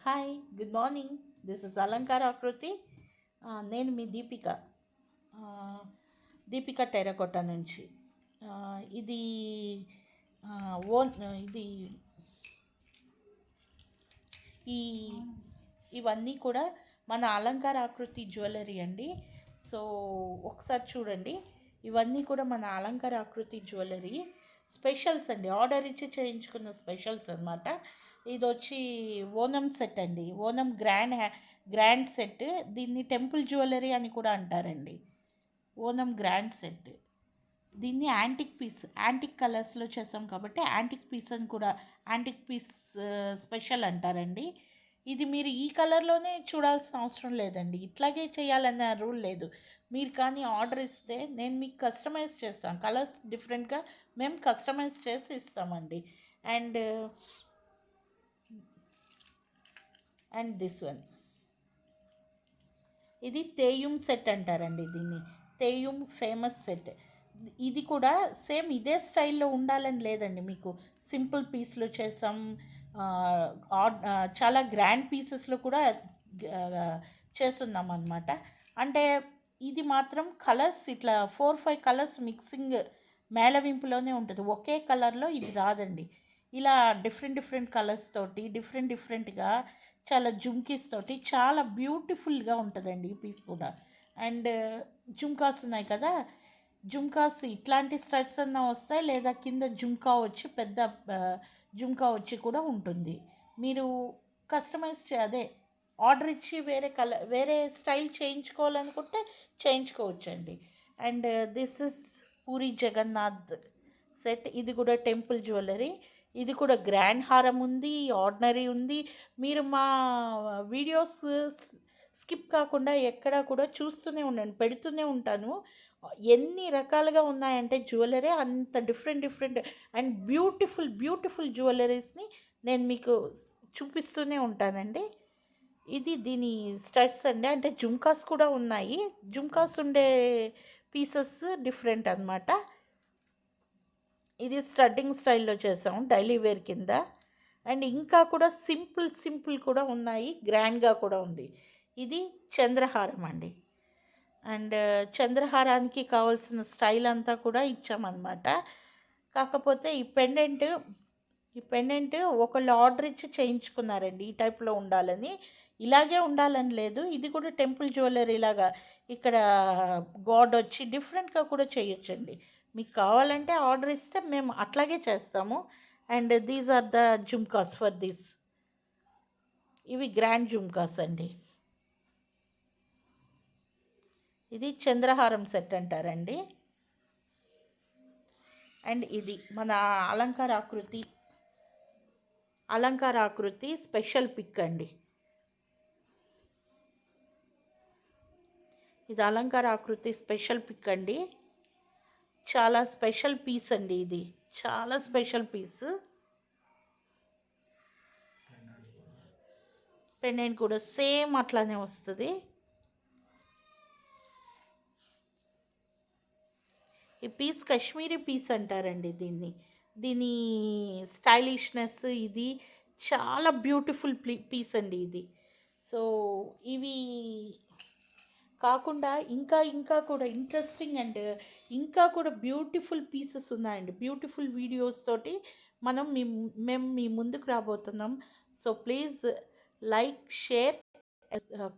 Hi, good morning. This is అలంకార ఆకృతి. నేను మీ దీపిక, ఆ, దీపిక టెరకోట నుంచి. ఆ, ఇది ఆ, ఓన్ ఇది ఈ ఇవన్నీ కూడా మన అలంకార ఆకృతి జ్యువెలరీ అండి. సో ఒకసారి చూడండి, ఇవన్నీ కూడా మన అలంకార ఆకృతి జ్యువెలరీ స్పెషల్స్ అండి. ఆర్డర్ ఇచ్చి చేయించుకున్న స్పెషల్స్ అనమాట. ఇది వచ్చి ఓనం సెట్ అండి. Onam grand set. దీన్ని టెంపుల్ జ్యువెలరీ అని కూడా అంటారండి. Onam grand set. దీన్ని యాంటిక్ కలర్స్లో చేసాం కాబట్టి యాంటిక్ పీస్ అని కూడా, యాంటిక్ పీస్ స్పెషల్ అంటారండి. ఇది మీరు ఈ కలర్లోనే చూడాల్సిన అవసరం లేదండి, ఇట్లాగే చేయాలన్న రూల్ లేదు. మీరు కానీ ఆర్డర్ ఇస్తే నేను మీకు కస్టమైజ్ చేస్తాను. కలర్స్ డిఫరెంట్గా మేము కస్టమైజ్ చేసి ఇస్తామండి. అండ్ అండ్ దిస్ వన్, ఇది తేయుమ్ సెట్ అంటారండి. దీన్ని తేయుమ్ ఫేమస్ సెట్. ఇది కూడా సేమ్ ఇదే స్టైల్లో ఉండాలని లేదండి. మీకు సింపుల్ పీస్లో చేసాం, చాలా గ్రాండ్ పీసెస్లో కూడా చేస్తున్నాం అన్నమాట. అంటే ఇది మాత్రం కలర్స్ ఇట్లా 4-5 కలర్స్ మిక్సింగ్ మేళవింపులోనే ఉంటుంది. ఒకే కలర్లో ఇది రాదండి. ఇలా డిఫరెంట్ కలర్స్ తోటి డిఫరెంట్గా చాలా జుమ్కీస్ తోటి చాలా బ్యూటిఫుల్గా ఉంటుందండి ఈ పీస్ కూడా. అండ్ జుమ్కాస్ ఉన్నాయి కదా, జుమ్కాస్ ఇట్లాంటి స్టడ్స్ అన్నా వస్తాయి, లేదా కింద జుమ్కా వచ్చి పెద్ద జుమ్కా వచ్చి కూడా ఉంటుంది. మీరు కస్టమైజ్ అదే ఆర్డర్ ఇచ్చి వేరే స్టైల్ చేయించుకోవాలనుకుంటే చేయించుకోవచ్చండి. And this is Puri Jagannath set. ఇది కూడా టెంపుల్ జ్యువెలరీ. ఇది కూడా గ్రాండ్ హారం ఉంది, ఆర్డినరీ ఉంది. మీరు మా వీడియోస్ స్కిప్ కాకుండా ఎక్కడా కూడా చూస్తూనే ఉండండి, పెడుతూనే ఉంటాను. ఎన్ని రకాలుగా ఉన్నాయంటే జ్యువెలరీ అంత డిఫరెంట్ అండ్ బ్యూటిఫుల్ జ్యువెలరీస్ని నేను మీకు చూపిస్తూనే ఉంటానండి. ఇది దీని స్టడ్స్ అండి. అంటే జుమ్కాస్ కూడా ఉన్నాయి. జుమ్కాస్ ఉండే పీసెస్ డిఫరెంట్ అనమాట. ఇది స్టడ్డింగ్ స్టైల్లో చేసాం డైలీ వేర్ కింద. అండ్ ఇంకా కూడా సింపుల్ కూడా ఉన్నాయి, గ్రాండ్గా కూడా ఉంది. ఇది చంద్రహారం అండి. అండ్ చంద్రహారానికి కావాల్సిన స్టైల్ అంతా కూడా ఇచ్చామన్నమాట. కాకపోతే ఈ పెండెంట్ ఒకళ్ళు ఆర్డర్ ఇచ్చి చేయించుకున్నారండి. ఈ టైప్లో ఉండాలని, ఇలాగే ఉండాలని లేదు. ఇది కూడా టెంపుల్ జ్యువెలరీ లాగా ఇక్కడ గాడ్ వచ్చి డిఫరెంట్గా కూడా చేయొచ్చండి. మీకు కావాలంటే ఆర్డర్ ఇస్తే మేము అట్లాగే చేస్తాము. And these are the jhumkas for this. ఇవి గ్రాండ్ జుమ్కాస్ అండి. ఇది చంద్రహారం సెట్ అంటారండి. అండ్ ఇది మన అలంకార ఆకృతి స్పెషల్ పిక్ అండి. ఇది అలంకార ఆకృతి స్పెషల్ పిక్ అండి. చాలా స్పెషల్ పీస్ అండి. ఇది చాలా స్పెషల్ పీస్. పెండెంట్ కూడా సేమ్ అట్లానే వస్తుంది. ఈ పీస్ కాశ్మీరీ పీస్ అంటారండి దీని స్టైలిష్నెస్ ఇది చాలా బ్యూటిఫుల్ పీస్ అండి ఇది. సో ఇవి కాకుండా ఇంకా కూడా ఇంట్రెస్టింగ్ అండ్ ఇంకా కూడా బ్యూటిఫుల్ పీసెస్ ఉన్నాయండి. బ్యూటిఫుల్ వీడియోస్ తోటి మేము మీ ముందుకు రాబోతున్నాం. So please like, share,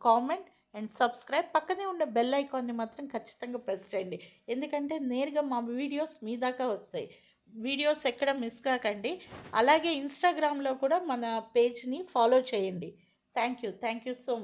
comment and subscribe. పక్కనే ఉండే బెల్ ఐకాన్ని మాత్రం ఖచ్చితంగా ప్రెస్ చేయండి, ఎందుకంటే నేరుగా మా వీడియోస్ మీ దాకా వస్తాయి. వీడియోస్ ఎక్కడ మిస్ కాకండి. అలాగే ఇన్స్టాగ్రామ్లో కూడా మన పేజ్ని ఫాలో చేయండి. Thank you so much.